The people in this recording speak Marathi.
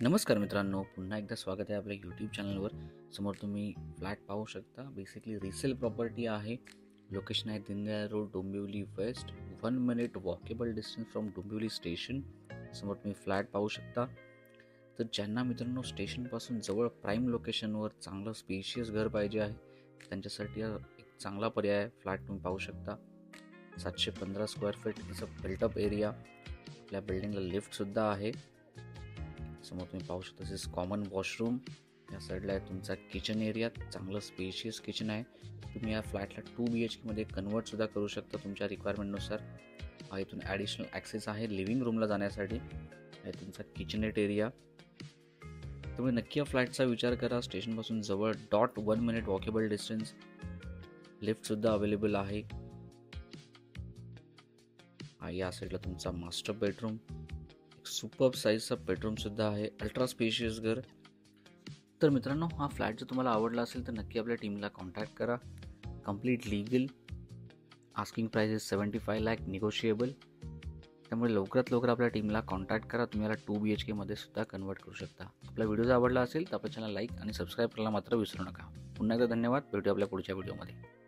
नमस्कार मित्रांनो, पुन्हा एकदा स्वागत आहे आपल्या यूट्यूब चॅनलवर. समोर तुम्ही फ्लॅट पाहू शकता. बेसिकली रिसेल प्रॉपर्टी आहे. लोकेशन आहे Deendayal road, Dombivli west. 1 minute walkable distance from Dombivli station. समोर तुम्ही फ्लॅट पाहू शकता. तर ज्यांना मित्रांनो स्टेशनपासून जवळ प्राईम लोकेशनवर चांगलं स्पेशियस घर पाहिजे आहे, त्यांच्यासाठी एक चांगला पर्याय आहे. फ्लॅट तुम्ही पाहू शकता. 715 square feet is a built up area. आपल्या बिल्डिंगला लिफ्टसुद्धा आहे. समोर तुम्ही पाहू शकता दिस कॉमन वॉशरूम. या साईडला आहे तुमचा किचन एरिया. चांगलं स्पेशियस किचन आहे. तुम्ही या फ्लॅटला 2 BHK मध्ये कन्वर्टसुद्धा करू शकता तुमच्या रिक्वायरमेंटनुसार. इथून ॲडिशनल ॲक्सेस आहे लिव्हिंग रूमला जाण्यासाठी. आहे तुमचा किचनेट एरिया. तुम्ही नक्की या फ्लॅटचा विचार करा. स्टेशनपासून जवळ .1 मिनिट वॉकेबल डिस्टन्स. लिफ्टसुद्धा अवेलेबल आहे. या साईडला तुमचा मास्टर बेडरूम. सुपर्ब साईजचा बेडरूमसुद्धा आहे. अल्ट्रा स्पेशियस घर. तर मित्रांनो, हा फ्लॅट जर तुम्हाला आवडला असेल तर नक्की आपल्या टीमला कॉन्टॅक्ट करा. Complete legal. Asking price is 75 lakh, negotiable. त्यामुळे लवकरात लवकर आपल्या टीमला कॉन्टॅक्ट करा. तुम्ही याला 2 BHK मध्ये सुद्धा कन्वर्ट करू शकता. आपला व्हिडिओ जर आवडला असेल तर आपल्या चॅनल लाईक आणि सबस्क्राईब करायला मात्र विसरू नका. पुन्हा एकदा धन्यवाद. भेटूया आपल्या पुढच्या व्हिडिओमध्ये.